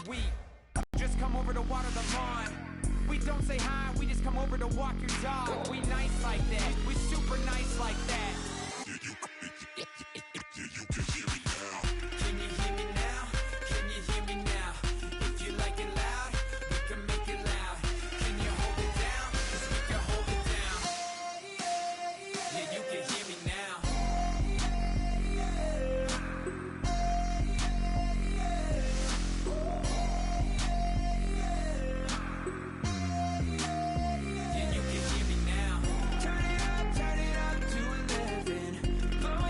week. Just come over to water the lawn. We don't say hi, we just come over to walk your dog. We nice like that, we super nice like that. Can you hear me now? Can you hear me now? If you like it loud, we can make it loud. Can you hold it down? 'Cause we can hold it down. Yeah, you can hear me now. Yeah, you can hear me now. Turn it up to 11. Blow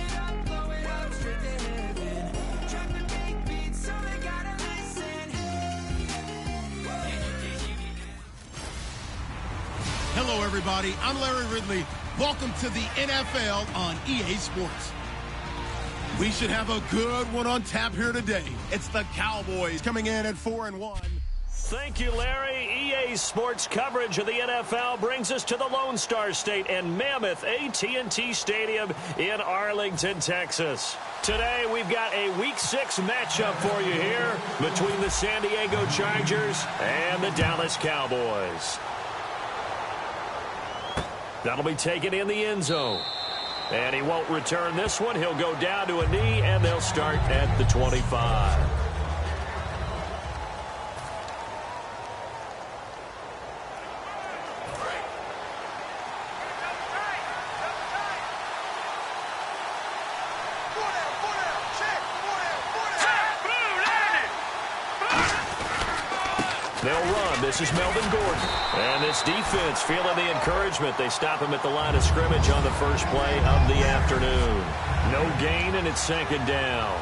it up, straight to heaven. Drop the big beat so they gotta listen. Yeah, you can hear me now. Hello, everybody. I'm Larry Ridley. Welcome to the NFL on EA Sports. We should have a good one on tap here today. It's the Cowboys coming in at 4-1. Thank you, Larry. EA Sports coverage of the NFL brings us to the Lone Star State and Mammoth AT&T Stadium in Arlington, Texas. Today, we've got a Week 6 matchup for you here between the San Diego Chargers and the Dallas Cowboys. That'll be taken in the end zone. And he won't return this one. He'll go down to a knee, and they'll start at the 25. They'll run. This is Melvin Gordon. And this defense feeling the encouragement. They stop him at the line of scrimmage on the first play of the afternoon. No gain, and it's second down.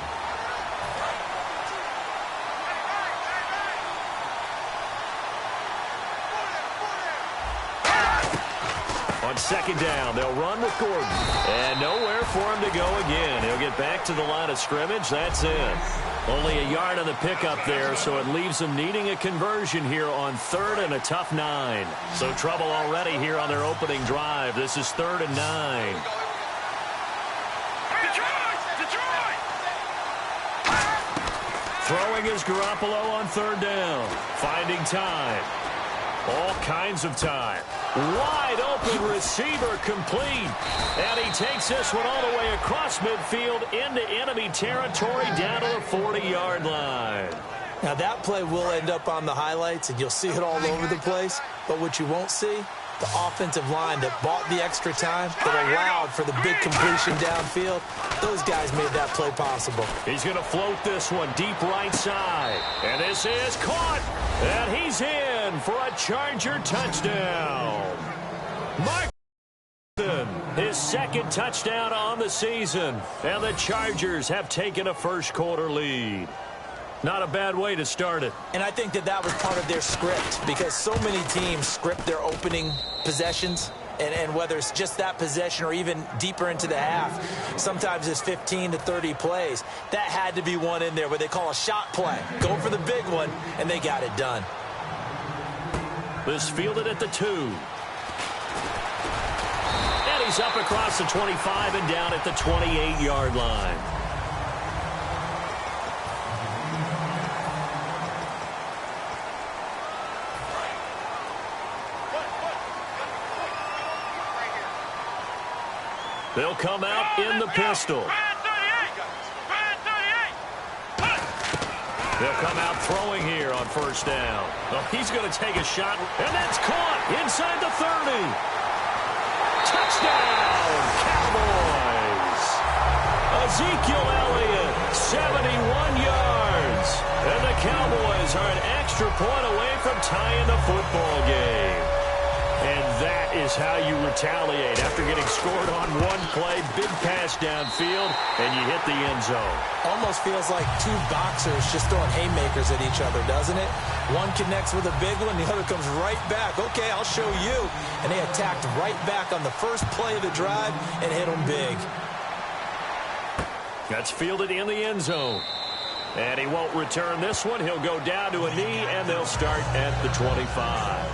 On second down, they'll run with Gordon. And nowhere for him to go again. He'll get back to the line of scrimmage. That's it. Only a yard on the pickup there, so it leaves them needing a conversion here on 3rd and a tough 9. So trouble already here on their opening drive. This is 3rd and 9. Detroit! Throwing is Garoppolo on 3rd down. Finding time. All kinds of time. Wide open receiver complete. And he takes this one all the way across midfield into enemy territory down to the 40-yard line. Now that play will end up on the highlights, and you'll see it all over the place. But what you won't see, the offensive line that bought the extra time, that allowed for the big completion downfield, those guys made that play possible. He's going to float this one deep right side. And this is caught. And he's in for a Charger touchdown. Mark his second touchdown on the season. And the Chargers have taken a first-quarter lead. Not a bad way to start it. And I think that was part of their script, because so many teams script their opening possessions. And whether it's just that possession or even deeper into the half, sometimes it's 15 to 30 plays. That had to be one in there where they call a shot play. Go for the big one, and they got it done. This fielded at the 2. And he's up across the 25 and down at the 28-yard line. They'll come out in the pistol. They'll come out throwing here on first down. Well, he's going to take a shot, and that's caught inside the 30. Touchdown, Cowboys. Ezekiel Elliott, 71 yards. And the Cowboys are an extra point away from tying the football game. And that is how you retaliate after getting scored on one play, big pass downfield, and you hit the end zone. Almost feels like two boxers just throwing haymakers at each other, doesn't it? One connects with a big one, the other comes right back. Okay, I'll show you. And they attacked right back on the first play of the drive and hit them big. That's fielded in the end zone. And he won't return this one. He'll go down to a knee, and they'll start at the 25.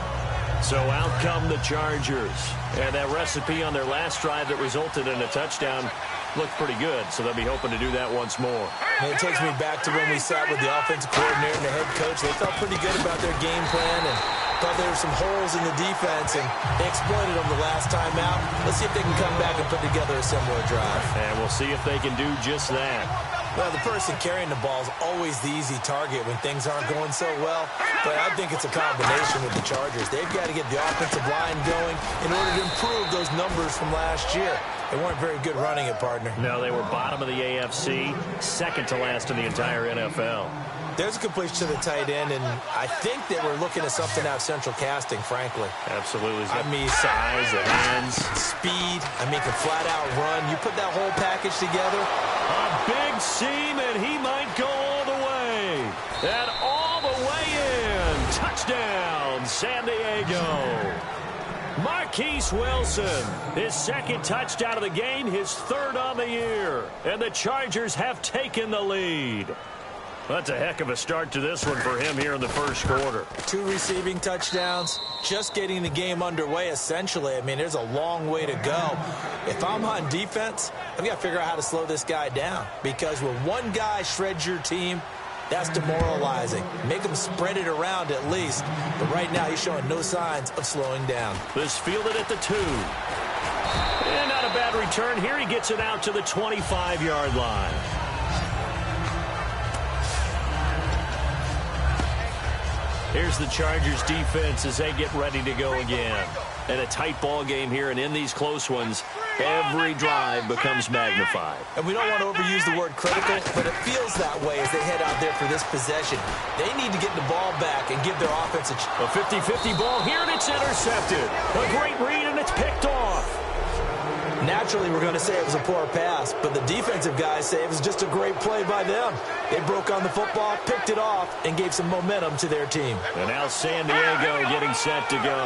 So out come the Chargers. And that recipe on their last drive that resulted in a touchdown looked pretty good, so they'll be hoping to do that once more. And it takes me back to when we sat with the offensive coordinator and the head coach. They felt pretty good about their game plan and thought there were some holes in the defense, and they exploited them the last time out. Let's see if they can come back and put together a similar drive. And we'll see if they can do just that. Well, the person carrying the ball is always the easy target when things aren't going so well. But I think it's a combination with the Chargers. They've got to get the offensive line going in order to improve those numbers from last year. They weren't very good running it, partner. No, they were bottom of the AFC, second to last in the entire NFL. There's a completion to the tight end, and I think that we're looking at something out of central casting, frankly. Absolutely. I mean, size, the hands. Speed. I mean, can flat out run. You put that whole package together. A big seam, and he might go all the way. And all the way in. Touchdown, San Diego. Marquise Wilson, his second touchdown of the game, his third on the year. And the Chargers have taken the lead. That's a heck of a start to this one for him here in the first quarter. 2 receiving touchdowns, just getting the game underway, essentially. I mean, there's a long way to go. If I'm on defense, I've got to figure out how to slow this guy down. Because when one guy shreds your team, that's demoralizing. Make him spread it around at least. But right now, he's showing no signs of slowing down. This fielded at the 2. And not a bad return here. He gets it out to the 25-yard line. Here's the Chargers defense as they get ready to go again. And a tight ball game here, and in these close ones, every drive becomes magnified. And we don't want to overuse the word critical, but it feels that way as they head out there for this possession. They need to get the ball back and give their offense a 50-50 ball here, and it's intercepted. A great read, and it's picked off. Naturally, we're going to say it was a poor pass, but the defensive guys say it was just a great play by them. They broke on the football, picked it off, and gave some momentum to their team. And now San Diego getting set to go.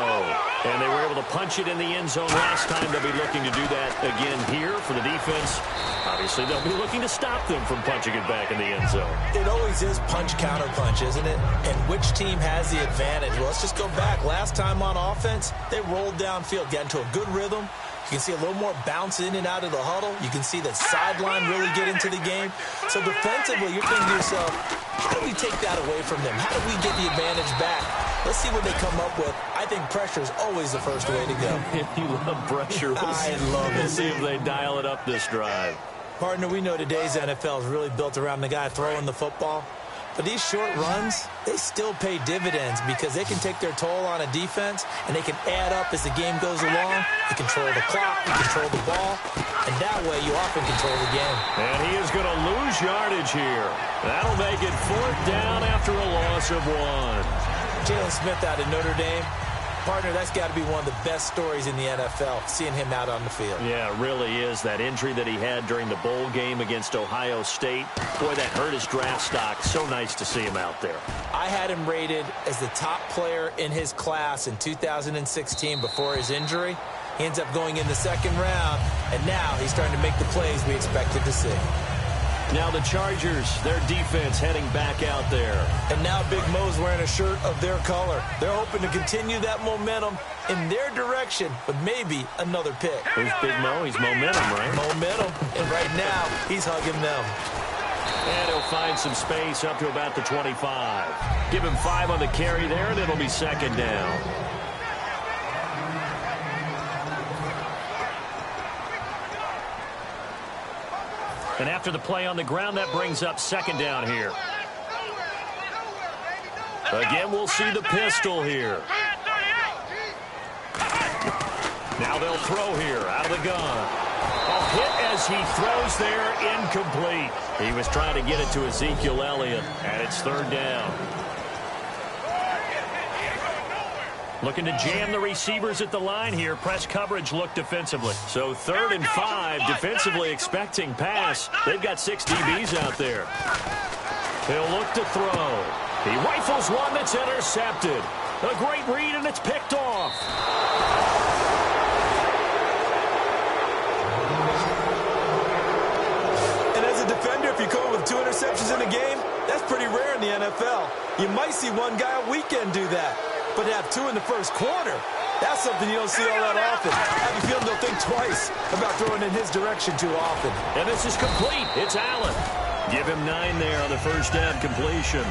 And they were able to punch it in the end zone last time. They'll be looking to do that again here for the defense. Obviously, they'll be looking to stop them from punching it back in the end zone. It always is punch-counter-punch, isn't it? And which team has the advantage? Well, let's just go back. Last time on offense, they rolled downfield, got into a good rhythm. You can see a little more bounce in and out of the huddle. You can see the sideline really get into the game. So defensively, you're thinking to yourself, how do we take that away from them? How do we get the advantage back? Let's see what they come up with. I think pressure is always the first way to go. You love pressure. I love it. We'll see if they dial it up this drive. Partner, we know today's NFL is really built around the guy throwing the football. But these short runs, they still pay dividends because they can take their toll on a defense, and they can add up as the game goes along. You control the clock, you control the ball, and that way you often control the game. And he is going to lose yardage here. That'll make it 4th down after a loss of 1. Jalen Smith out of Notre Dame. Partner, that's got to be one of the best stories in the NFL, seeing him out on the field. Yeah, it really is. That injury that he had during the bowl game against Ohio State, boy, that hurt his draft stock. So nice to see him out there. I had him rated as the top player in his class in 2016 before his injury. He ends up going in the 2nd round, and now he's starting to make the plays we expected to see. Now the Chargers, their defense heading back out there. And now Big Mo's wearing a shirt of their color. They're hoping to continue that momentum in their direction, but maybe another pick. Who's Big Mo? He's momentum, right? Momentum. And right now, he's hugging them. And he'll find some space up to about the 25. Give him 5 on the carry there, and it'll be 2nd down. And after the play on the ground, that brings up 2nd down here. Again, we'll see the pistol here. Now they'll throw here out of the gun. A hit as he throws there, incomplete. He was trying to get it to Ezekiel Elliott, and it's 3rd down. Looking to jam the receivers at the line here. Press coverage look defensively. So 3rd and 5, defensively expecting pass. They've got 6 DBs out there. He'll look to throw. He rifles one that's intercepted. A great read, and it's picked off. And as a defender, if you come up with 2 interceptions in a game, that's pretty rare in the NFL. You might see one guy a weekend do that. But to have 2 in the first quarter, That's something you don't see all that often. I have a feeling they'll think twice about throwing in his direction too often. And this is complete. It's Allen. Give him 9 there on the first down completion.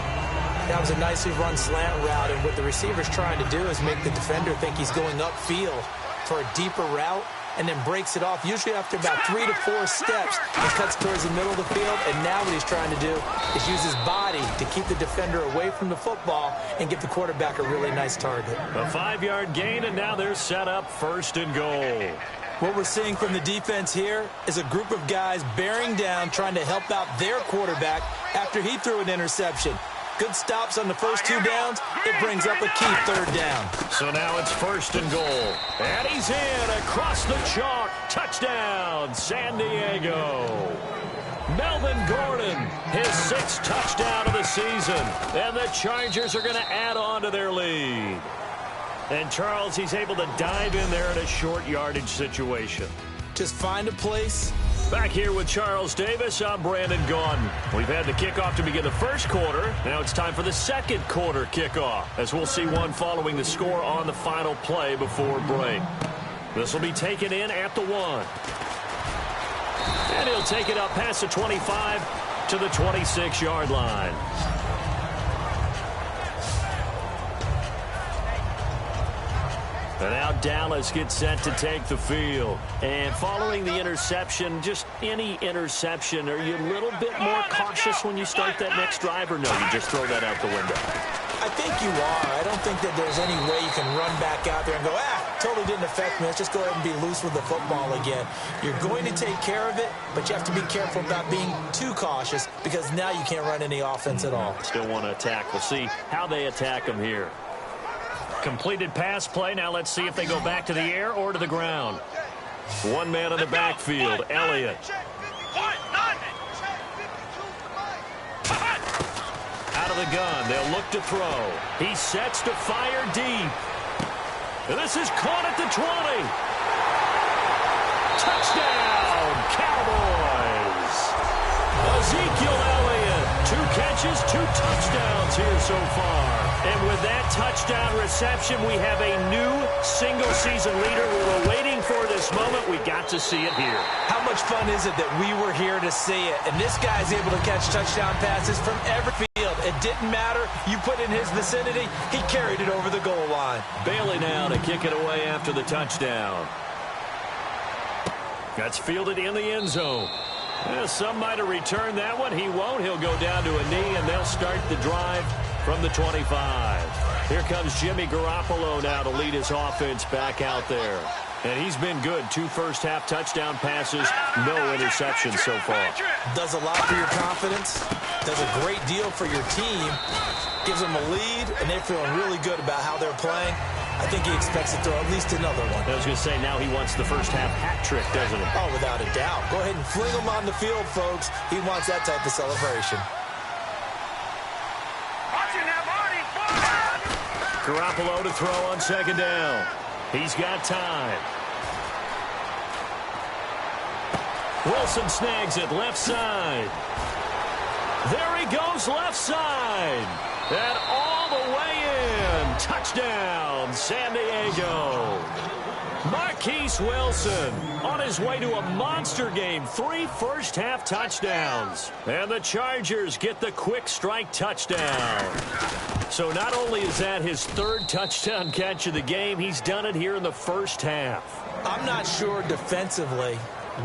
That was a nicely run slant route, and what the receiver's trying to do is make the defender think he's going upfield for a deeper route, and then breaks it off, usually after about 3 to 4 steps, and cuts towards the middle of the field. And now what he's trying to do is use his body to keep the defender away from the football and give the quarterback a really nice target. A 5-yard gain, and now they're set up 1st and goal. What we're seeing from the defense here is a group of guys bearing down, trying to help out their quarterback after he threw an interception. Good stops on the first 2 downs. It brings up a key 3rd down. So now it's 1st and goal. And he's in across the chalk. Touchdown, San Diego. Melvin Gordon, his 6th touchdown of the season. And the Chargers are going to add on to their lead. And Charles, he's able to dive in there in a short yardage situation. Just find a place. Back here with Charles Davis, I'm Brandon Gaudin. We've had the kickoff to begin the first quarter. Now it's time for the second quarter kickoff, as we'll see one following the score on the final play before break. This will be taken in at the 1. And he'll take it up past the 25 to the 26-yard line. And now Dallas gets set to take the field. And following the interception, just any interception, are you a little bit more cautious when you start that next drive, or no, you just throw that out the window? I think you are. I don't think that there's any way you can run back out there and go, totally didn't affect me. Let's just go ahead and be loose with the football again. You're going to take care of it, but you have to be careful about being too cautious, because now you can't run any offense at all. Still want to attack. We'll see how they attack them here. Completed pass play. Now let's see if they go back to the air or to the ground. One man in the backfield, Elliott. Out of the gun, they'll look to throw. He sets to fire deep. And this is caught at the 20. Touchdown, Cowboys. Ezekiel Elliott, 2 catches, 2 touchdowns here so far. And with that touchdown reception, we have a new single-season leader. We were waiting for this moment. We got to see it here. How much fun is it that we were here to see it? And this guy's able to catch touchdown passes from every field. It didn't matter. You put in his vicinity, he carried it over the goal line. Bailey now to kick it away after the touchdown. That's fielded in the end zone. Some might have returned that one. He won't. He'll go down to a knee, and they'll start the drive from the 25. Here comes Jimmy Garoppolo now to lead his offense back out there. And he's been good. 2 first-half touchdown passes, no interceptions so far. Does a lot for your confidence. Does a great deal for your team. Gives them a lead, and they're feeling really good about how they're playing. I think he expects to throw at least another one. I was going to say, now he wants the first-half hat trick, doesn't he? Oh, without a doubt. Go ahead and fling him on the field, folks. He wants that type of celebration. Garoppolo to throw on 2nd down. He's got time. Wilson snags it left side. There he goes left side. And all the way in. Touchdown, San Diego. Marquise Wilson on his way to a monster game. 3 first-half touchdowns. And the Chargers get the quick strike touchdown. So not only is that his 3rd touchdown catch of the game, he's done it here in the first half. I'm not sure defensively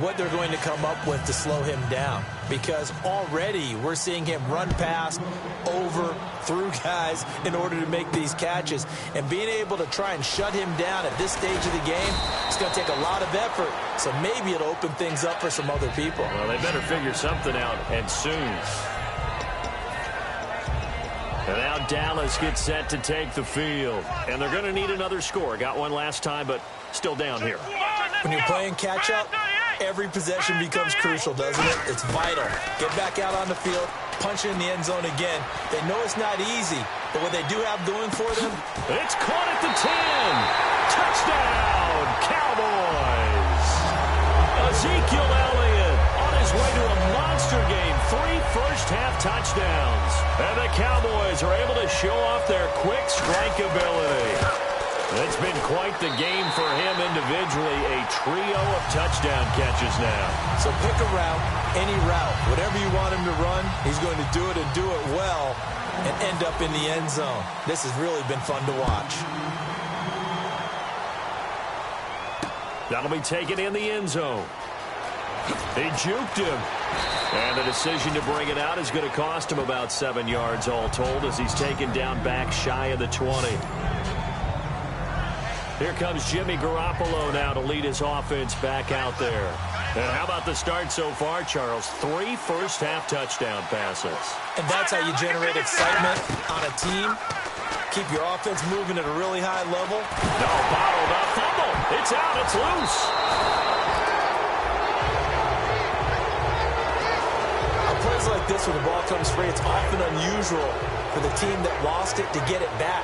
what they're going to come up with to slow him down, because already we're seeing him run past, over, through guys in order to make these catches. And being able to try and shut him down at this stage of the game, it's going to take a lot of effort. So maybe it'll open things up for some other people. Well, they better figure something out, and soon. And now Dallas gets set to take the field. And they're going to need another score. Got one last time, but still down here. When you're playing catch-up, every possession becomes crucial, doesn't it? It's vital. Get back out on the field, punch it in the end zone again. They know it's not easy, but what they do have going for them... It's caught at the 10. Touchdown, Cowboys. Ezekiel Elliott on his way to a monster game. 3 first-half touchdowns. And the Cowboys are able to show off their quick strike ability. It's been quite the game for him individually. A trio of touchdown catches now. So pick a route, any route. Whatever you want him to run, he's going to do it and do it well and end up in the end zone. This has really been fun to watch. That'll be taken in the end zone. He juked him. And the decision to bring it out is going to cost him about 7 yards all told as he's taken down back shy of the 20. Here comes Jimmy Garoppolo now to lead his offense back out there. And how about the start so far, Charles? 3 first-half touchdown passes. And that's how you generate excitement on a team. Keep your offense moving at a really high level. No, bottled up. Fumble. It's out. It's loose. Plays like this when the ball comes free, it's often unusual for the team that lost it to get it back.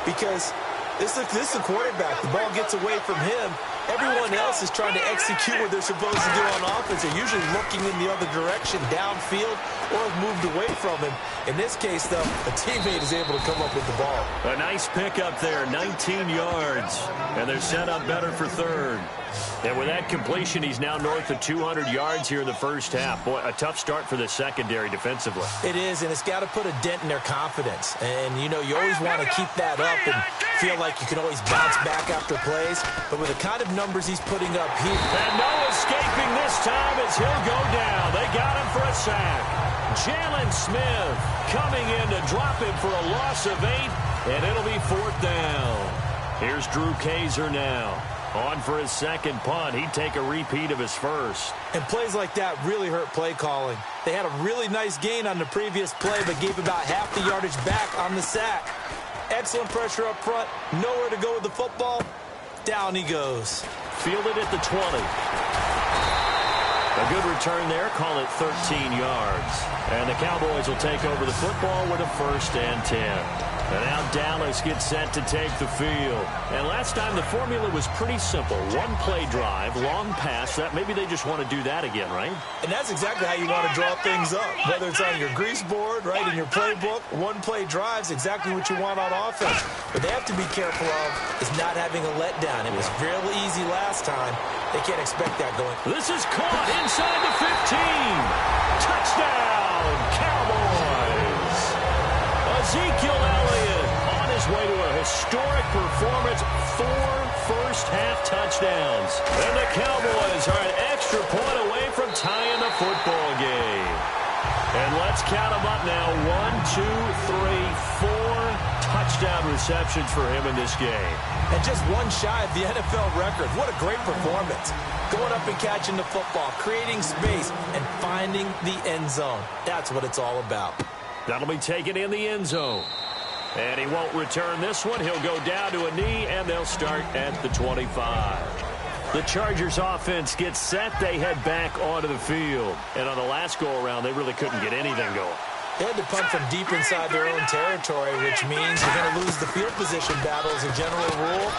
Because this is the quarterback. The ball gets away from him. Everyone else is trying to execute what they're supposed to do on offense. They're usually looking in the other direction, downfield, or have moved away from him. In this case, though, a teammate is able to come up with the ball. A nice pickup there, 19 yards. And they're set up better for third. And with that completion, he's now north of 200 yards here in the first half. Boy, a tough start for the secondary defensively. It is, and it's got to put a dent in their confidence. And, you know, you always want to keep that up and feel like you can always bounce back after plays. But with the kind of numbers he's putting up here. And no escaping this time as he'll go down. They got him for a sack. Jalen Smith coming in to drop him for a loss of 8, and it'll be 4th down. Here's Drew Kaiser now. On for his second punt. He'd take a repeat of his first. And plays like that really hurt play calling. They had a really nice gain on the previous play, but gave about half the yardage back on the sack. Excellent pressure up front. Nowhere to go with the football. Down he goes. Fielded at the 20. A good return there. Call it 13 yards. And the Cowboys will take over the football with a 1st and 10. And now Dallas gets set to take the field. And last time the formula was pretty simple. 1-play drive, long pass. That maybe they just want to do that again, right? And that's exactly how you want to draw things up. Whether it's on your grease board, right, in your playbook, 1-play drive's exactly what you want on offense. What they have to be careful of is not having a letdown. It was real easy last time. They can't expect that going. This is caught inside the 15. Touchdown, Cowboys. Ezekiel Elliott on his way to a historic performance. 4 first-half touchdowns. And the Cowboys are an extra point away from tying the football game. And let's count them up now. 1, 2, 3, 4 touchdown receptions for him in this game. And just one shy of the NFL record. What a great performance. Going up and catching the football, creating space, and finding the end zone. That's what it's all about. That'll be taken in the end zone. And he won't return this one. He'll go down to a knee, and they'll start at the 25. The Chargers offense gets set. They head back onto the field. And on the last go-around, they really couldn't get anything going. They had to punt from deep inside their own territory, which means you're going to lose the field position battle as a general rule.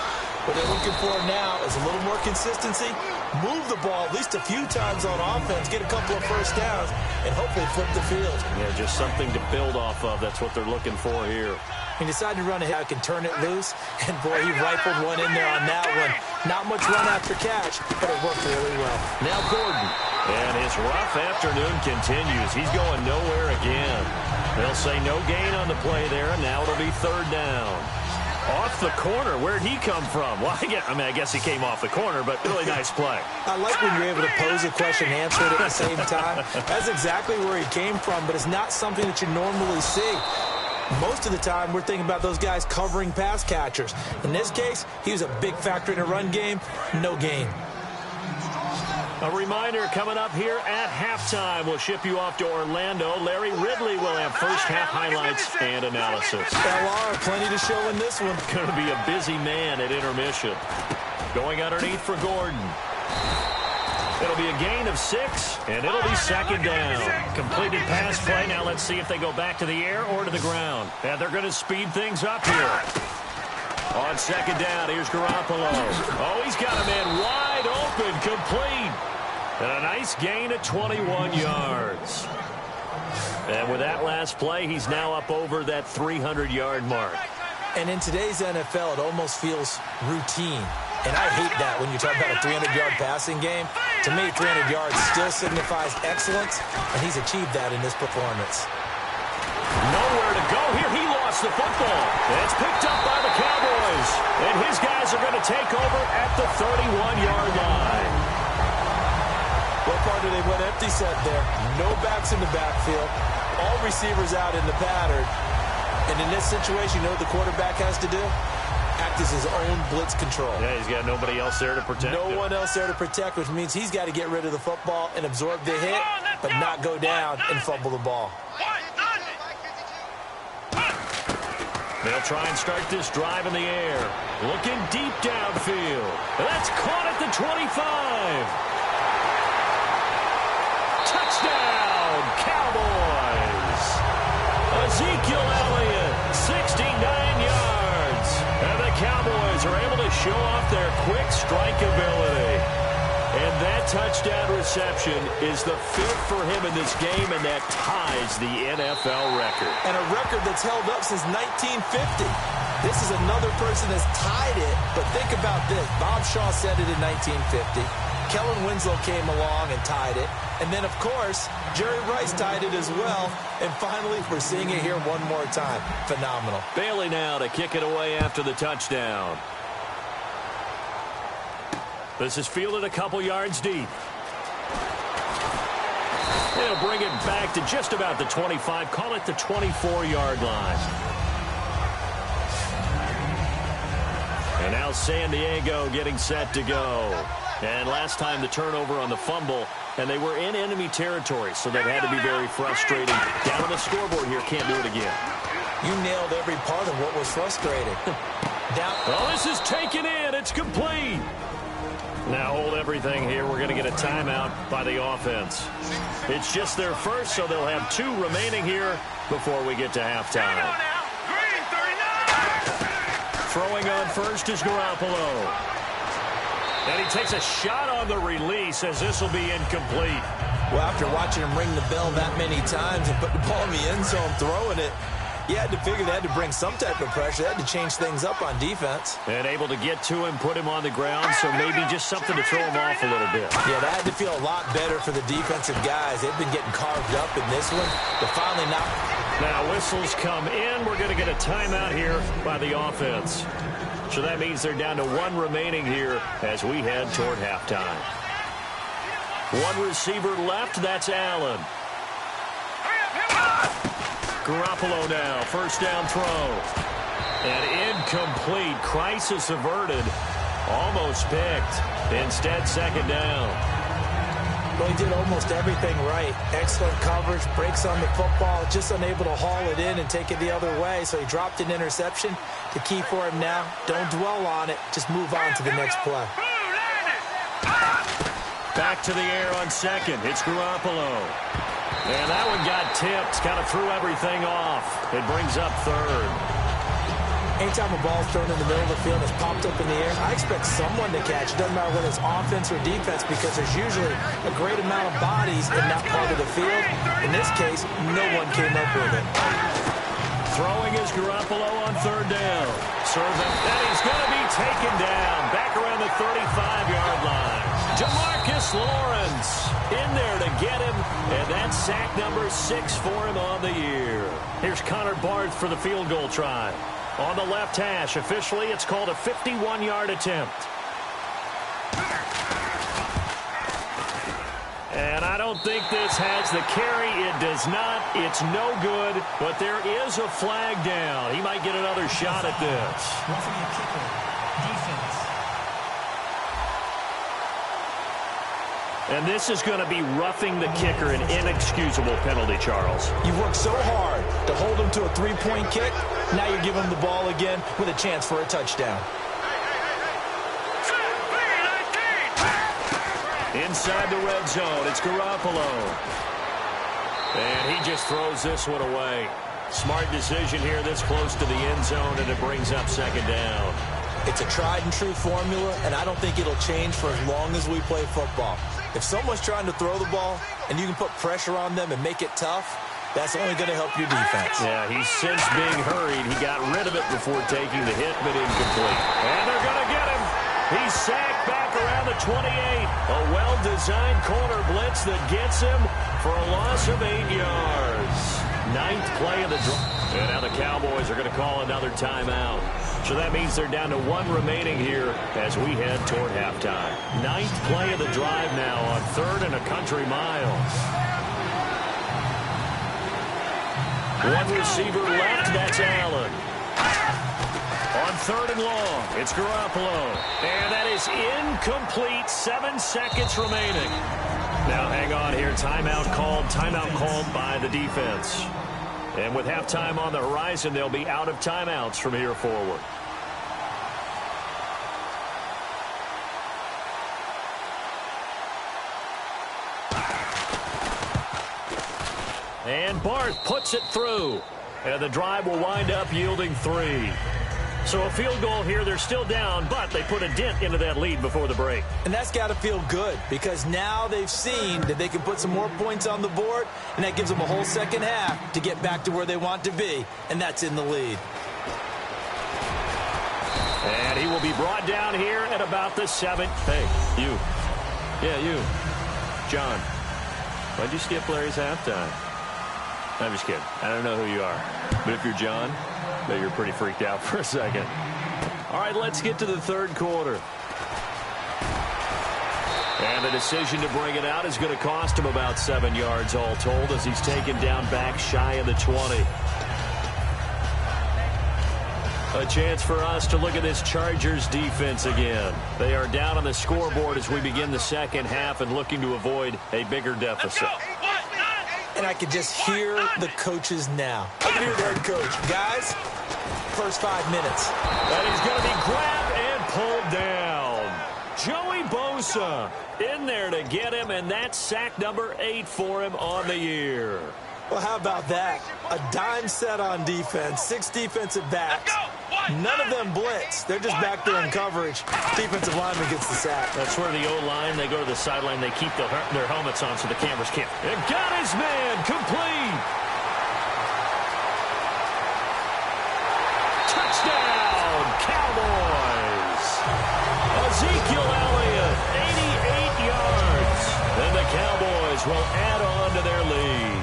What they're looking for now is a little more consistency, move the ball at least a few times on offense, get a couple of first downs, and hopefully flip the field. Yeah, just something to build off of. That's what they're looking for here. He decided to run ahead and turn it loose, and boy, he rifled one in there on that one. Not much run after catch, but it worked really well. Now Gordon. And his rough afternoon continues. He's going nowhere again. They'll say no gain on the play there, and now it'll be 3rd down. Off the corner. Where'd he come from? Well, I guess he came off the corner, but really nice play. I like when you're able to pose a question and answer it at the same time. That's exactly where he came from, but it's not something that you normally see. Most of the time, we're thinking about those guys covering pass catchers. In this case, he was a big factor in the run game. No gain. A reminder coming up here at halftime. We'll ship you off to Orlando. Larry Ridley will have first-half highlights and analysis. LR, plenty to show in this one. Going to be a busy man at intermission. Going underneath for Gordon. It'll be a gain of 6, and it'll be 2nd down. Completed pass play. Now let's see if they go back to the air or to the ground. And they're going to speed things up here. On 2nd down, here's Garoppolo. Oh, he's got a man wide open, complete. And a nice gain of 21 yards. And with that last play, he's now up over that 300-yard mark. And in today's NFL, it almost feels routine. And I hate that when you talk about a 300-yard passing game. To me, 300 yards still signifies excellence, and he's achieved that in this performance. Nowhere to go here. He lost the football. It's picked up by the Cowboys. And his guys are going to take over at the 31-yard line. What part do they went empty set there? No backs in the backfield. All receivers out in the pattern. And in this situation, you know what the quarterback has to do? Act as his own blitz control. Yeah, he's got nobody else there to protect him. No one else there to protect, which means he's got to get rid of the football and absorb the hit, but not go down and fumble the ball. They'll try and start this drive in the air. Looking deep downfield. That's caught at the 25. Touchdown, Cowboys. Ezekiel Elliott, 69 yards. And the Cowboys are able to show off their quick strike ability. And that touchdown reception is the fifth for him in this game, and that ties the NFL record. And a record that's held up since 1950. This is another person that's tied it, but think about this. Bob Shaw said it in 1950. Kellen Winslow came along and tied it. And then, of course, Jerry Rice tied it as well. And finally, we're seeing it here one more time. Phenomenal. Bailey now to kick it away after the touchdown. This is fielded a couple yards deep. They'll bring it back to just about the 25. Call it the 24-yard line. And now San Diego getting set to go. And last time the turnover on the fumble, and they were in enemy territory, so that had to be very frustrating. Down on the scoreboard here, can't do it again. You nailed every part of what was frustrating. Down. Oh, this is taken in. It's complete. Now hold everything here. We're going to get a timeout by the offense. It's just their first, so they'll have 2 remaining here before we get to halftime. Throwing on first is Garoppolo. And he takes a shot on the release as this will be incomplete. Well, after watching him ring the bell that many times and put the ball in the end zone throwing it, you had to figure they had to bring some type of pressure. They had to change things up on defense. And able to get to him, put him on the ground, so maybe just something to throw him off a little bit. Yeah, that had to feel a lot better for the defensive guys. They've been getting carved up in this one, but finally not. Now whistles come in. We're going to get a timeout here by the offense. So that means they're down to 1 remaining here as we head toward halftime. 1 receiver left. That's Allen. Garoppolo now, first down throw. And incomplete. Crisis averted. Almost picked. Instead, second down. Well, he did almost everything right. Excellent coverage, breaks on the football, just unable to haul it in and take it the other way. So he dropped an interception. The key for him now, don't dwell on it. Just move on to the next play. Back to the air on second. It's Garoppolo. And that one got tipped. Kind of threw everything off. It brings up third. Anytime a ball's thrown in the middle of the field and it's popped up in the air, I expect someone to catch. It doesn't matter whether it's offense or defense because there's usually a great amount of bodies in that part of the field. In this case, no one came up with it. Throwing is Garoppolo on third down. Serving, and he's going to be taken down. Back around the 35-yard line. Demarcus Lawrence in there to get him, and that's sack number 6 for him on the year. Here's Connor Barth for the field goal try. On the left hash, officially it's called a 51-yard attempt. And I don't think this has the carry. It does not. It's no good, but there is a flag down. He might get another shot at this. Roughing the kicker. Defense. And this is going to be roughing the kicker, an inexcusable penalty, Charles. You've worked so hard to hold him to a 3-point kick. Now you're giving him the ball again with a chance for a touchdown. Inside the red zone, it's Garoppolo. And he just throws this one away. Smart decision here this close to the end zone, and it brings up second down. It's a tried-and-true formula, and I don't think it'll change for as long as we play football. If someone's trying to throw the ball and you can put pressure on them and make it tough, That's only going to help your defense. Yeah, he's since being hurried. He got rid of it before taking the hit, but incomplete. And they're going to get him. He's sacked back around the 28. A well-designed corner blitz that gets him for a loss of 8 yards. 9th play of the drive. And now the Cowboys are going to call another timeout. So that means they're down to 1 remaining here as we head toward halftime. 9th play of the drive now on 3rd and a country mile. One receiver left, that's Allen. On 3rd and long, it's Garoppolo. And that is incomplete. 7 seconds remaining. Now hang on here. Timeout called by the defense. And with halftime on the horizon, they'll be out of timeouts from here forward. And Barth puts it through. And the drive will wind up yielding 3. So a field goal here. They're still down, but they put a dent into that lead before the break. And that's got to feel good because now they've seen that they can put some more points on the board, and that gives them a whole second half to get back to where they want to be, and that's in the lead. And he will be brought down here at about the 7th. Hey, you. Yeah, you. John, why'd you skip Larry's halftime? I'm just kidding. I don't know who you are. But if you're John, I bet you're pretty freaked out for a second. All right, let's get to the 3rd quarter. And the decision to bring it out is going to cost him about 7 yards all told as he's taken down back shy of the 20. A chance for us to look at this Chargers defense again. They are down on the scoreboard as we begin the second half and looking to avoid a bigger deficit. And I can just hear the coaches now. I can hear the head coach. Guys, first 5 minutes. And he's going to be grabbed and pulled down. Joey Bosa in there to get him, and that's sack number 8 for him on the year. Well, how about that? A dime set on defense, 6 defensive backs. None of them blitz. They're just back there in coverage. Defensive lineman gets the sack. That's where the O-line, they go to the sideline, they keep their helmets on so the cameras can't. And got his man complete. Touchdown, Cowboys. Ezekiel Elliott, 88 yards. And the Cowboys will add on to their lead.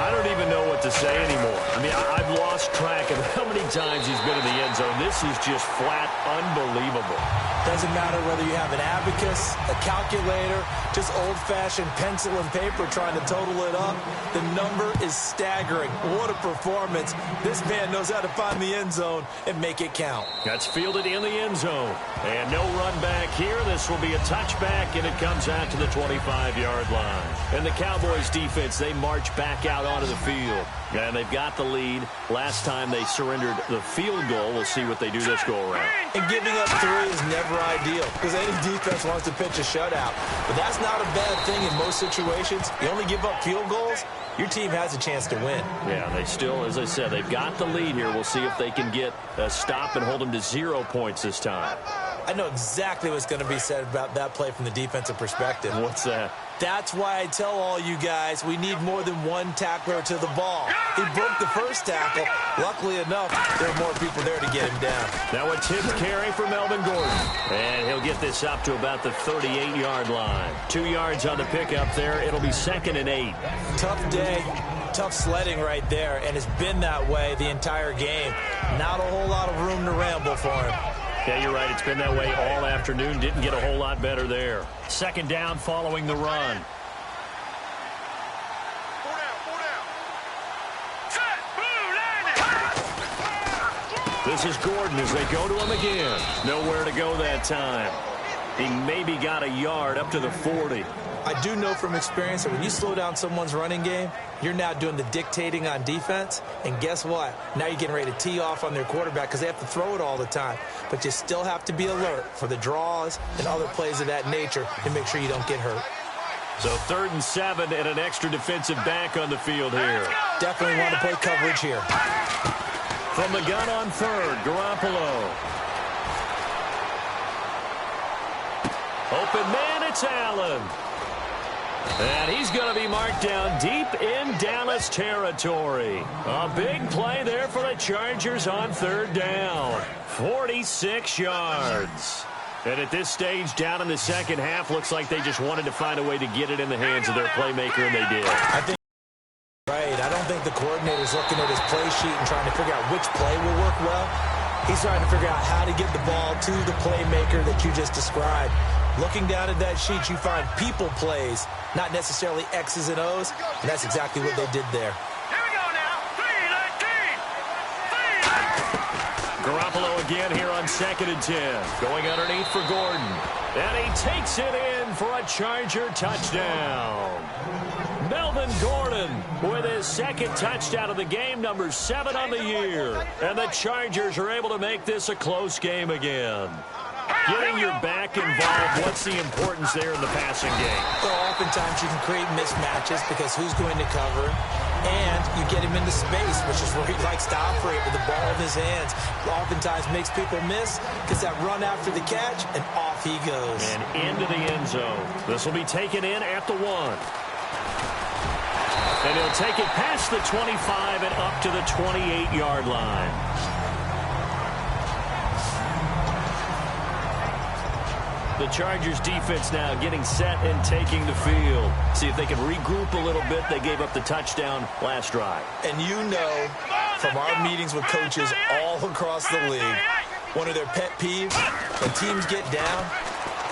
I don't even know what to say anymore. I mean, I've lost track of how many times he's been in the end zone. This is just flat unbelievable. Doesn't matter whether you have an abacus, a calculator, just old-fashioned pencil and paper trying to total it up. The number is staggering. What a performance. This man knows how to find the end zone and make it count. That's fielded in the end zone. And no run back here. This will be a touchback, and it comes out to the 25-yard line. And the Cowboys defense, they march back out onto the field. And they've got the lead. Last time they surrendered the field goal. We'll see what they do this go-around. And giving up 3 is never ideal because any defense wants to pitch a shutout. But that's not a bad thing in most situations. You only give up field goals, your team has a chance to win. Yeah, they still, as I said, they've got the lead here. We'll see if they can get a stop and hold them to 0 points this time. I know exactly what's going to be said about that play from the defensive perspective. What's that? That's why I tell all you guys we need more than one tackler to the ball. He broke the first tackle. Luckily enough, there are more people there to get him down. Now a 10th carry for Melvin Gordon. And he'll get this up to about the 38-yard line. 2 yards on the pickup there. It'll be 2nd and 8. Tough day. Tough sledding right there, and it's been that way the entire game. Not a whole lot of room to ramble for him. Yeah, you're right. It's been that way all afternoon. Didn't get a whole lot better there. 2nd down following the run. This is Gordon as they go to him again. Nowhere to go that time. He maybe got a yard up to the 40. I do know from experience that when you slow down someone's running game, you're now doing the dictating on defense. And guess what? Now you're getting ready to tee off on their quarterback because they have to throw it all the time. But you still have to be alert for the draws and other plays of that nature to make sure you don't get hurt. So 3rd and 7 and an extra defensive back on the field here. Definitely want to play coverage here. From the gun on 3rd, Garoppolo. Open man, it's Allen. And he's going to be marked down deep in Dallas territory. A big play there for the Chargers on third down. 46 yards. And at this stage, down in the second half, looks like they just wanted to find a way to get it in the hands of their playmaker, and they did. I don't think the coordinator's looking at his play sheet and trying to figure out which play will work well. He's trying to figure out how to get the ball to the playmaker that you just described. Looking down at that sheet, you find people plays, not necessarily X's and O's, and that's exactly what they did there. Here we go now. 3-19. Garoppolo again here on 2nd and 10. Going underneath for Gordon. And he takes it in for a Charger touchdown. Melvin Gordon with his second touchdown of the game, number 7 on the year. And the Chargers are able to make this a close game again. Getting your back involved, what's the importance there in the passing game? Well, oftentimes you can create mismatches because who's going to cover him, and you get him into space, which is where he likes to operate with the ball in his hands. Oftentimes makes people miss, gets that run after the catch, and off he goes. And into the end zone. This will be taken in at the 1. And he'll take it past the 25 and up to the 28-yard line. The Chargers defense now getting set and taking the field. See if they can regroup a little bit. They gave up the touchdown last drive. And you know from our meetings with coaches all across the league, one of their pet peeves, when teams get down,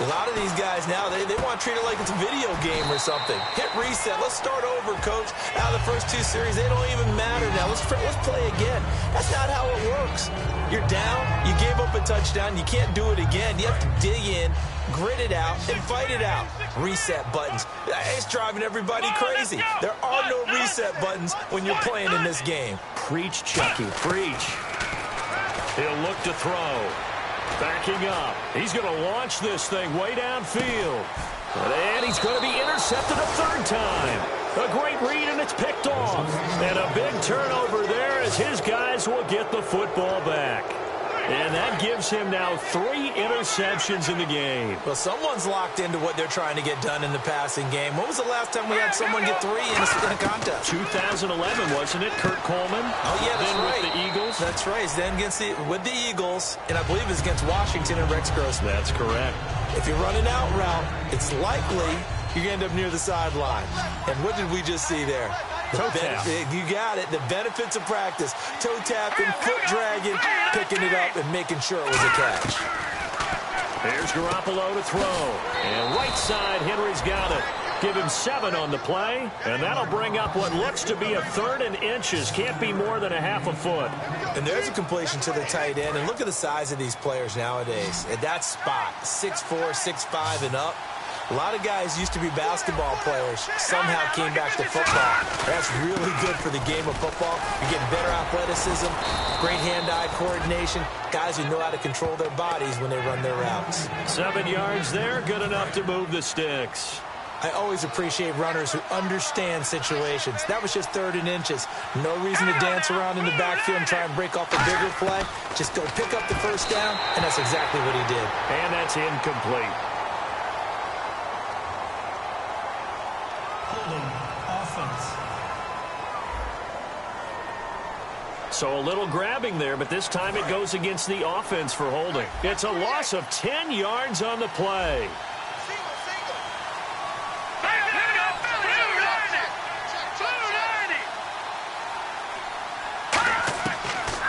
a lot of these guys now, they want to treat it like it's a video game or something. Hit reset. Let's start over, coach. Now the first 2 series, they don't even matter now. Let's play again. That's not how it works. You're down. You gave up a touchdown. You can't do it again. You have to dig in, grit it out, and fight it out. Reset buttons. It's driving everybody crazy. There are no reset buttons when you're playing in this game. Preach, Chucky. Preach. He'll look to throw. Backing up. He's going to launch this thing way downfield. And he's going to be intercepted a third time. A great read, and it's picked off. And a big turnover there as his guys will get the football back. And that gives him now 3 interceptions in the game. Well, someone's locked into what they're trying to get done in the passing game. When was the last time we had someone get 3 in a contest? 2011, wasn't it? Kurt Coleman. Oh, yeah, that's then right. With the Eagles. That's right. He's then with the Eagles, and I believe it's against Washington and Rex Grossman. That's correct. If you're running out route, it's likely you're going to end up near the sideline. And what did we just see there? Toe tap. You got it. The benefits of practice. Toe tapping, foot dragging, picking it up, and making sure it was a catch. Here's Garoppolo to throw. And right side, Henry's got it. Give him 7 on the play, and that'll bring up what looks to be a 3rd and inches. Can't be more than a half a foot. And there's a completion to the tight end. And look at the size of these players nowadays. At that spot, 6'4", 6'5", and up. A lot of guys used to be basketball players, somehow came back to football. That's really good for the game of football. You're getting better athleticism, great hand-eye coordination, guys who know how to control their bodies when they run their routes. 7 yards there, good enough to move the sticks. I always appreciate runners who understand situations. That was just 3rd and inches. No reason to dance around in the backfield and try and break off a bigger play. Just go pick up the first down, and that's exactly what he did. And that's incomplete. Offense. So a little grabbing there, but this time it goes against the offense for holding. It's a loss of 10 yards on the play.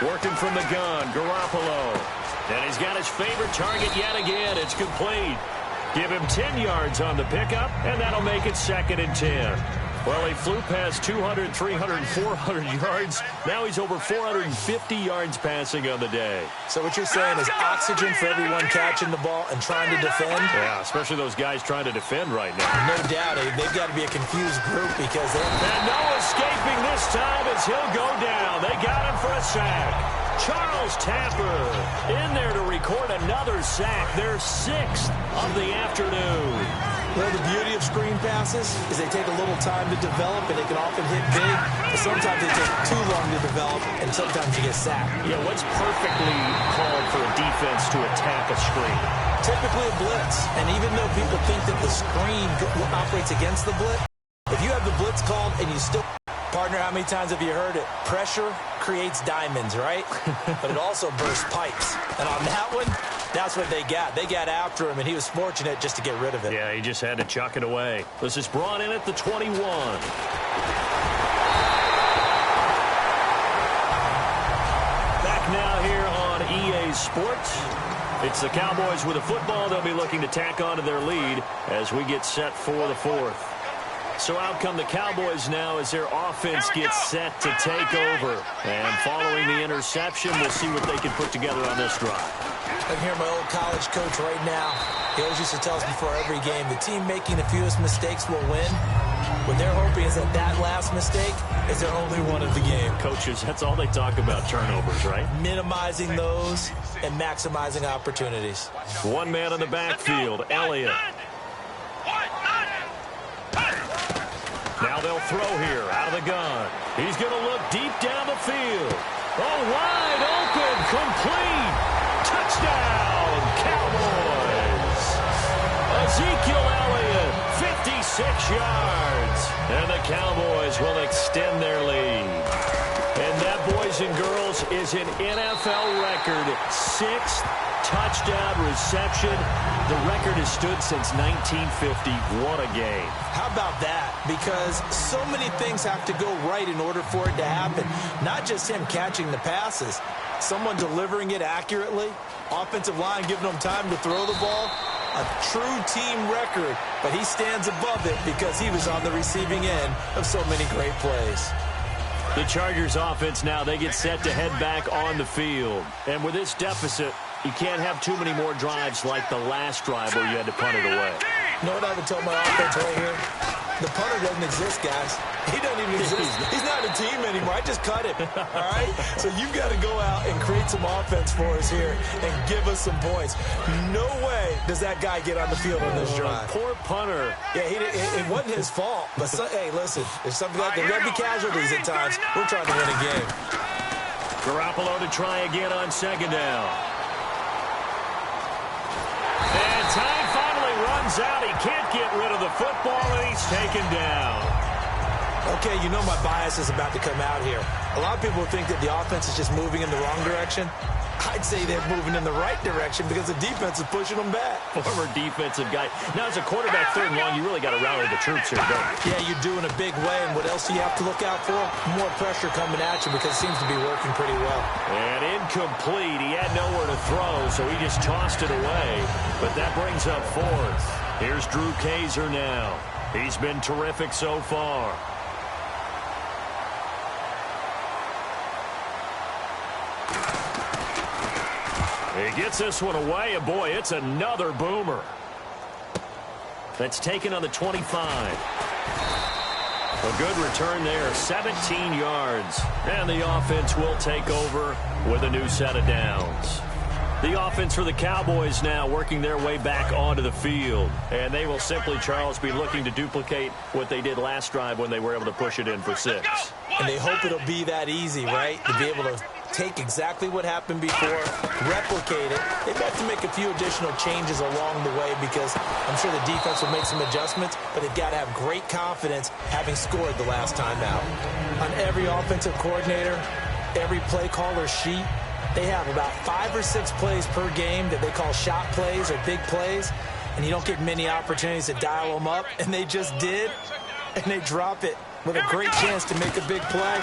Working from the gun, Garoppolo. And he's got his favorite target yet again. It's complete. Give him 10 yards on the pickup, and that'll make it 2nd and 10. Well, he flew past 200, 300, 400 yards. Now he's over 450 yards passing on the day. So what you're saying is oxygen for everyone catching the ball and trying to defend? Yeah, especially those guys trying to defend right now. No doubt. They've got to be a confused group because they're... And no escaping this time as he'll go down. They got him for a sack. Charles Tapper in there to record another sack, their 6th of the afternoon. Well, the beauty of screen passes is they take a little time to develop, and they can often hit big, but sometimes they take too long to develop, and sometimes you get sacked. Yeah, what's perfectly called for a defense to attack a screen? Typically a blitz. And even though people think that the screen operates against the blitz, if you have the blitz called and you still... Partner, how many times have you heard it? Pressure creates diamonds, right? But it also bursts pipes. And on that one, that's what they got. They got after him, and he was fortunate just to get rid of it. Yeah, he just had to chuck it away. This is brought in at the 21. Back now here on EA Sports. It's the Cowboys with a football. They'll be looking to tack onto their lead as we get set for the fourth. So out come the Cowboys now as their offense gets set to take over. And following the interception, we'll see what they can put together on this drive. I can hear my old college coach right now. He always used to tell us before every game, the team making the fewest mistakes will win. What they're hoping is that last mistake is their only one of the game. Coaches, that's all they talk about, turnovers, right? Minimizing those and maximizing opportunities. One man in the backfield, Elliott. Now they'll throw here out of the gun. He's going to look deep down the field. Oh, wide open, complete. Touchdown, Cowboys. Ezekiel Elliott, 56 yards. And the Cowboys will extend their lead. And that, boys and girls, is an NFL record 6th touchdown reception. The record has stood since 1950. What a game. How about that? Because so many things have to go right in order for it to happen. Not just him catching the passes, someone delivering it accurately, offensive line giving them time to throw the ball. A true team record, but he stands above it because he was on the receiving end of so many great plays. The Chargers offense now, they get set to head back on the field. And with this deficit, you can't have too many more drives like the last drive where you had to punt it away. You know what I would tell my offense right here? The punter doesn't exist, guys. He doesn't even exist. He's not a team anymore. I just cut him. All right? So you've got to go out and create some offense for us here and give us some points. No way does that guy get on the field on this drive. Poor punter. Yeah, it wasn't his fault. But, hey, listen, there's something like there will be casualties at times. We're trying to win a game. Garoppolo to try again on second down. And time finally runs out. He can't get rid of the football, and he's taken down. Okay, you know my bias is about to come out here. A lot of people think that the offense is just moving in the wrong direction. I'd say they're moving in the right direction because the defense is pushing them back. Former defensive guy. Now, as a quarterback, third and long, you really got to rally the troops here, don't you? Yeah, you do in a big way. And what else do you have to look out for? More pressure coming at you because it seems to be working pretty well. And incomplete. He had nowhere to throw, so he just tossed it away. But that brings up fourth. Here's Drew Kaiser now. He's been terrific so far. He gets this one away, and boy, it's another boomer. That's taken on the 25. A good return there, 17 yards. And the offense will take over with a new set of downs. The offense for the Cowboys now working their way back onto the field. And they will simply, Charles, be looking to duplicate what they did last drive when they were able to push it in for 6. And they hope it'll be that easy, right? To be able to take exactly what happened before, replicate it. They've got to make a few additional changes along the way because I'm sure the defense will make some adjustments, but they've got to have great confidence having scored the last time out. On every offensive coordinator, every play caller sheet, they have about 5 or 6 plays per game that they call shot plays or big plays, and you don't get many opportunities to dial them up, and they just did, and they drop it with a great chance to make a big play.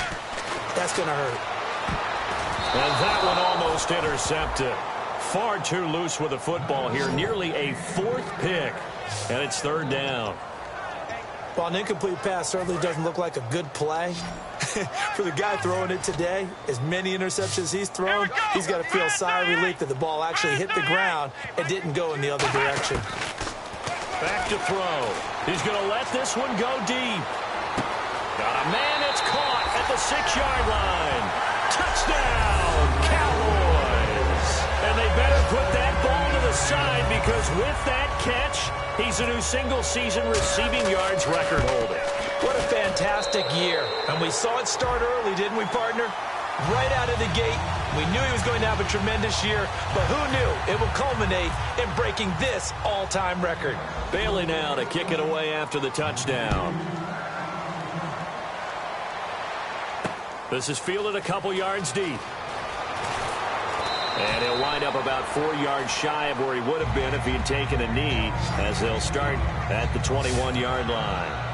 That's going to hurt. And that one almost intercepted. Far too loose with the football here. Nearly a 4th pick. And it's third down. Well, an incomplete pass certainly doesn't look like a good play. For the guy throwing it today, as many interceptions he's thrown, he's got to feel a sigh of relief that the ball actually hit the ground and didn't go in the other direction. Back to throw. He's going to let this one go deep. Got a man that's caught at the 6-yard line. Touchdown, Cowboys. And they better put that ball to the side because with that catch, he's a new single-season receiving yards record holder. What a fantastic year. And we saw it start early, didn't we, partner? right out of the gate. We knew he was going to have a tremendous year, but who knew it will culminate in breaking this all-time record. Bailey now to kick it away after the touchdown. This is fielded a couple yards deep. And he'll wind up about 4 yards shy of where he would have been if he had taken a knee, as they'll start at the 21-yard line.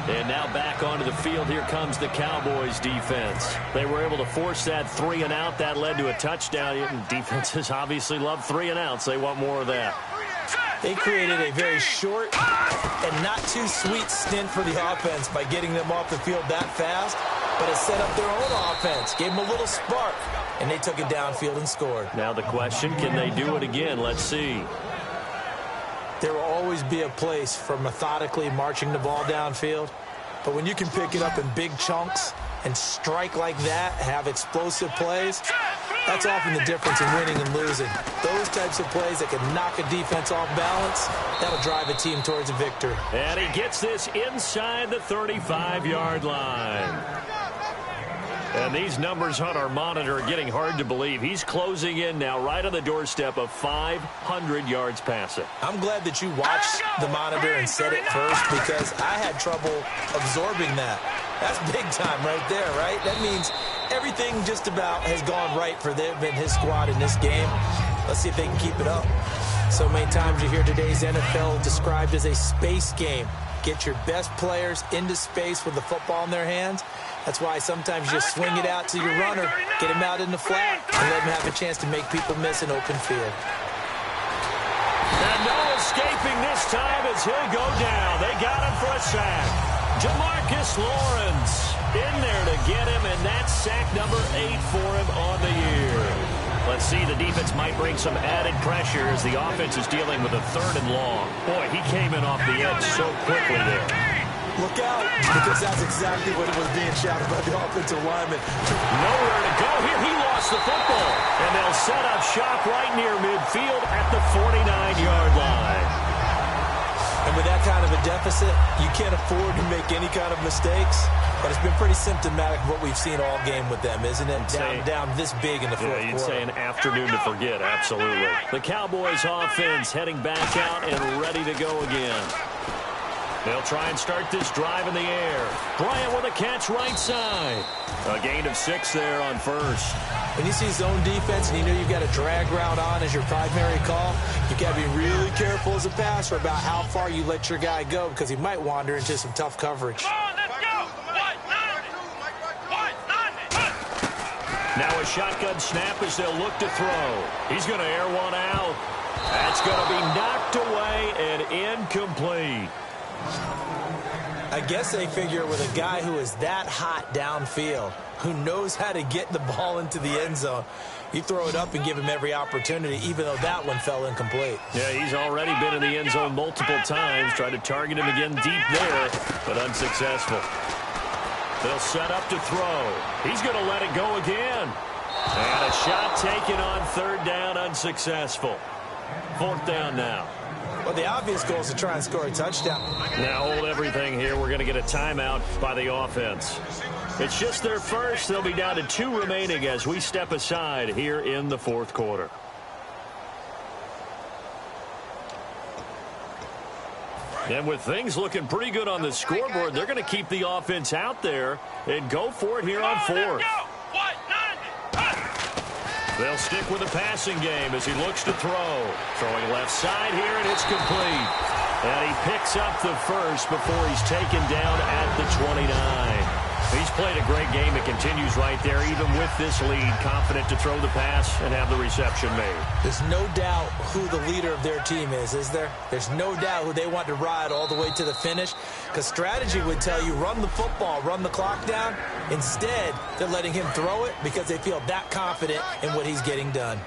And now back onto the field, here comes the Cowboys defense. They were able to force that 3 and out. That led to a touchdown. Defenses obviously love 3 and outs. They want more of that. They created a very short and not too sweet stint for the offense by getting them off the field that fast, but it set up their own offense, gave them a little spark, and they took it downfield and scored. Now the question, can they do it again? Let's see. There will always be a place for methodically marching the ball downfield, but when you can pick it up in big chunks and strike like that, have explosive plays, that's often the difference in winning and losing. Those types of plays that can knock a defense off balance, that'll drive a team towards a victory. And he gets this inside the 35-yard line. And these numbers on our monitor are getting hard to believe. He's closing in now right on the doorstep of 500 yards passing. I'm glad that you watched the monitor and said it first, because I had trouble absorbing that. That's big time right there, right? That means everything just about has gone right for them and his squad in this game. Let's see if they can keep it up. So many times you hear today's NFL described as a space game. Get your best players into space with the football in their hands. That's why sometimes you just swing it out to your runner, get him out in the flat, and let him have a chance to make people miss an open field. And no escaping this time as he'll go down. They got him for a sack. Jamarcus Lawrence in there to get him, and that's sack number 8 for him on the year. Let's see, the defense might bring some added pressure as the offense is dealing with a 3rd and long. Boy, he came in off the edge so quickly there. Look out, because that's exactly what was being shouted by the offensive lineman. Nowhere to go here. He lost the football. And they'll set up shop right near midfield at the 49-yard line. And with that kind of a deficit, you can't afford to make any kind of mistakes. But it's been pretty symptomatic of what we've seen all game with them, isn't it? Down this big in the fourth quarter. You'd say an afternoon to forget, absolutely. The Cowboys offense heading back out and ready to go again. They'll try and start this drive in the air. Bryant with a catch right side. A gain of 6 there on first. When you see zone defense and you know you've got a drag route on as your primary call, you've got to be really careful as a passer about how far you let your guy go, because he might wander into some tough coverage. Now a shotgun snap as they'll look to throw. He's going to air one out. That's going to be knocked away and incomplete. I guess they figure with a guy who is that hot downfield, who knows how to get the ball into the end zone, you throw it up and give him every opportunity, even though that one fell incomplete. Yeah, he's already been in the end zone multiple times. Tried to target him again deep there, but unsuccessful. They'll set up to throw. He's going to let it go again. And a shot taken on 3rd down, unsuccessful. 4th down now. Well, the obvious goal is to try and score a touchdown. Now hold everything here. We're going to get a timeout by the offense. It's just their first. They'll be down to 2 remaining as we step aside here in the 4th quarter. And with things looking pretty good on the scoreboard, they're going to keep the offense out there and go for it here on 4th. They'll stick with the passing game as he looks to throw. Throwing left side here, and it's complete. And he picks up the first before he's taken down at the 29. He's played a great game. It continues right there, even with this lead, confident to throw the pass and have the reception made. There's no doubt who the leader of their team is there? There's no doubt who they want to ride all the way to the finish, because strategy would tell you run the football, run the clock down. Instead, they're letting him throw it because they feel that confident in what he's getting done.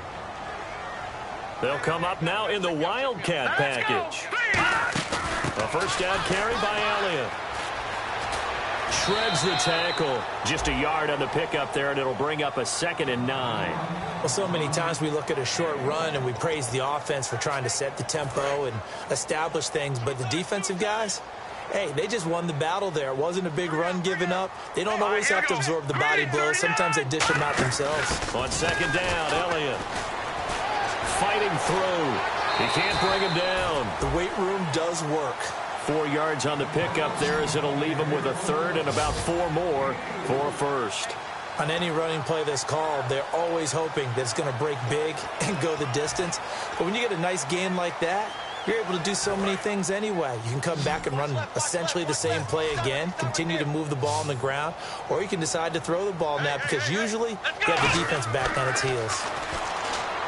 They'll come up now in the Wildcat package. A 1st down carry by Elliott. Shreds the tackle. Just a yard on the pickup there, and it'll bring up a 2nd and 9. Well, so many times we look at a short run and we praise the offense for trying to set the tempo and establish things, but the defensive guys, Hey, they just won the battle there. It wasn't a big run given up. They don't always have to absorb the body blows. Sometimes they dish them out themselves. On second down, Elliott fighting through. He can't bring him down. The weight room does work. 4 yards on the pickup there as it'll leave him with a third and about 4 more for a first. On any running play that's called, they're always hoping that it's going to break big and go the distance. But when you get a nice game like that, you're able to do so many things anyway. You can come back and run essentially the same play again, continue to move the ball on the ground, or you can decide to throw the ball now because usually you have the defense back on its heels.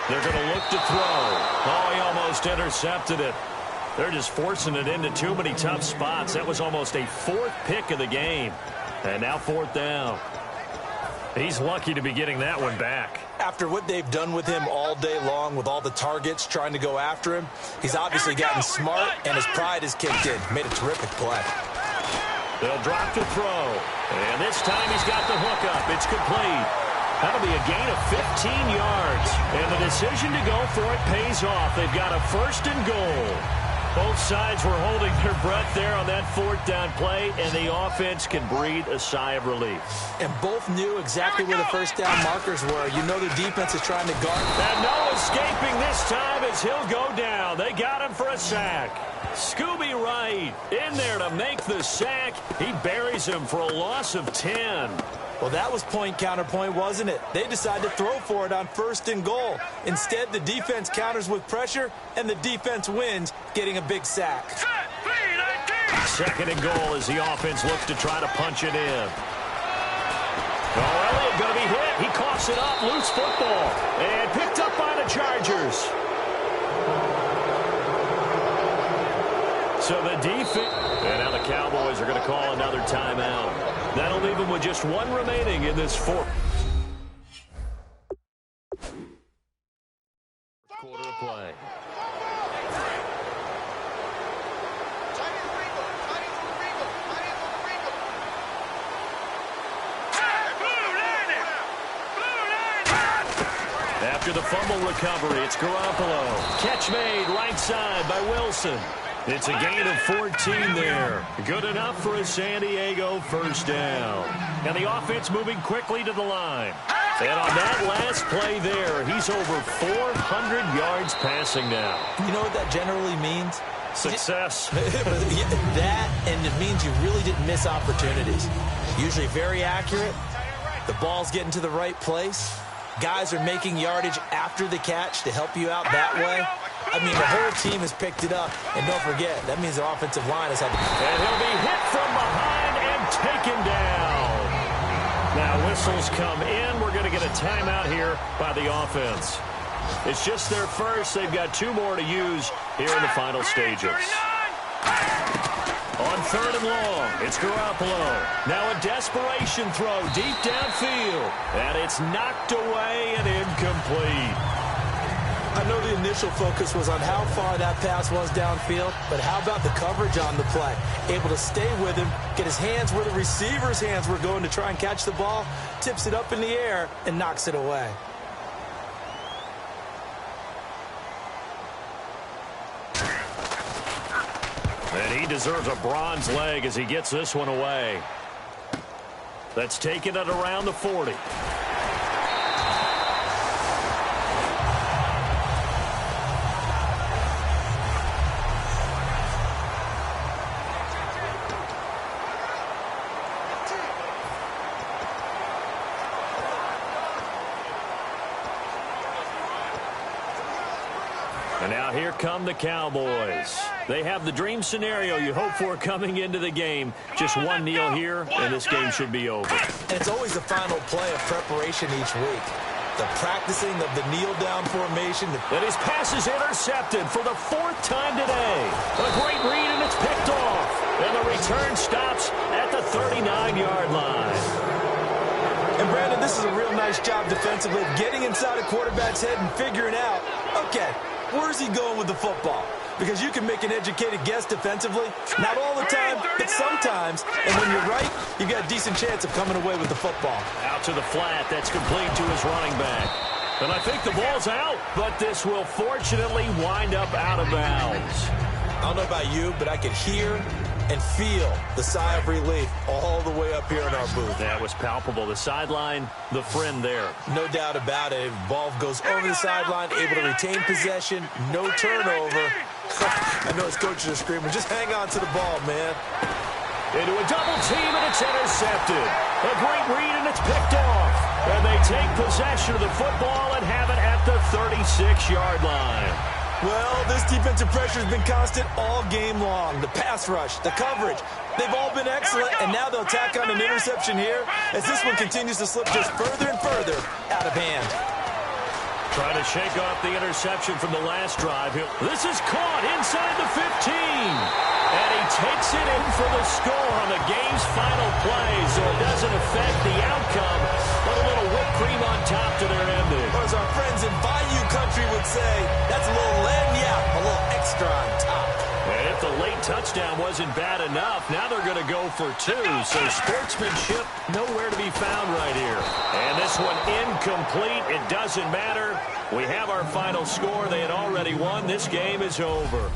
They're going to look to throw. Oh, he almost intercepted it. They're just forcing it into too many tough spots. That was almost a 4th pick of the game. And now 4th down. He's lucky to be getting that one back. After what they've done with him all day long with all the targets trying to go after him, he's obviously gotten smart and his pride has kicked in. Made a terrific play. They'll drop to throw. And this time he's got the hook up. It's complete. That'll be a gain of 15 yards. And the decision to go for it pays off. They've got a 1st and goal. Both sides were holding their breath there on that 4th down play, and the offense can breathe a sigh of relief. And both knew exactly where the 1st down markers were. You know the defense is trying to guard. And no escaping this time as he'll go down. They got him for a sack. Scooby Wright in there to make the sack. He buries him for a loss of 10. Well, that was point counterpoint, wasn't it? They decided to throw for it on 1st and goal. Instead, the defense counters with pressure, and the defense wins, getting a big sack. 2nd and goal as the offense looks to try to punch it in. Oh, Elliott going to be hit. He coughs it up. Loose football. And picked up by the Chargers. So the defense. And now the Cowboys are going to call another timeout. That'll leave them with just 1 remaining in this 4th quarter of play. After the fumble recovery, it's Garoppolo. Catch made right side by Wilson. It's a gain of 14 there. Good enough for a San Diego 1st down. And the offense moving quickly to the line. And on that last play there, he's over 400 yards passing now. You know what that generally means? Success. That, and it means you really didn't miss opportunities. Usually very accurate. The ball's getting to the right place. Guys are making yardage after the catch to help you out that way. I mean, the whole team has picked it up. And don't forget, that means the offensive line has had to... And he'll be hit from behind and taken down. Now whistles come in. We're going to get a timeout here by the offense. It's just their first. They've got 2 more to use here in the final stages. On 3rd and long, it's Garoppolo. Now a desperation throw deep downfield. And it's knocked away and incomplete. I know the initial focus was on how far that pass was downfield, but how about the coverage on the play? Able to stay with him, get his hands where the receiver's hands were going to try and catch the ball, tips it up in the air, and knocks it away. And he deserves a bronze leg as he gets this one away. That's taken it around the 40. And now here come the Cowboys. They have the dream scenario you hope for coming into the game. Just 1 kneel here, and this game should be over. And it's always the final play of preparation each week. The practicing of the kneel-down formation. And his pass is intercepted for the 4th time today. A great read, and it's picked off. And the return stops at the 39-yard line. And Brandon, this is a real nice job defensively of getting inside a quarterback's head and figuring out, okay, where's he going with the football? Because you can make an educated guess defensively. Not all the time, but sometimes. And when you're right, you've got a decent chance of coming away with the football. Out to the flat. That's complete to his running back. And I think the ball's out, but this will fortunately wind up out of bounds. I don't know about you, but I could hear and feel the sigh of relief all the way up here in our booth. That was palpable. The sideline, the friend there. No doubt about it. Ball goes over the sideline, able to retain possession, no turnover. I know his coaches are screaming, just hang on to the ball, man. Into a double team, and it's intercepted. A great read, and it's picked off. And they take possession of the football and have it at the 36-yard line. Well, this defensive pressure has been constant all game long. The pass rush, the coverage, they've all been excellent, and now they'll tack on an interception here as this one continues to slip just further and further out of hand. Trying to shake off the interception from the last drive. This is caught inside the 15. And he takes it in for the score on the game's final play, so it doesn't affect the outcome, but a little whipped cream on top to their ending. Or as our friends in Bayou Country would say, that's a little lagniappe, a little extra on top. And if the late touchdown wasn't bad enough, now they're going to go for two. So sportsmanship nowhere to be found right here. And this one incomplete. It doesn't matter. We have our final score. They had already won. This game is over.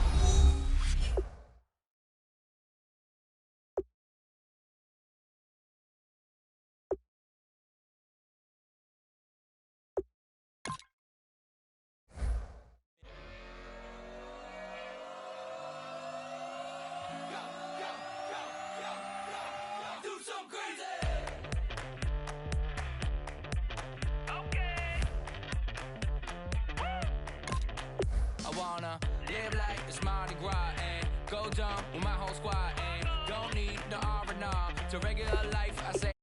I wanna live like it's Mardi Gras and go dumb with my whole squad and don't need the R&R to regular life. I say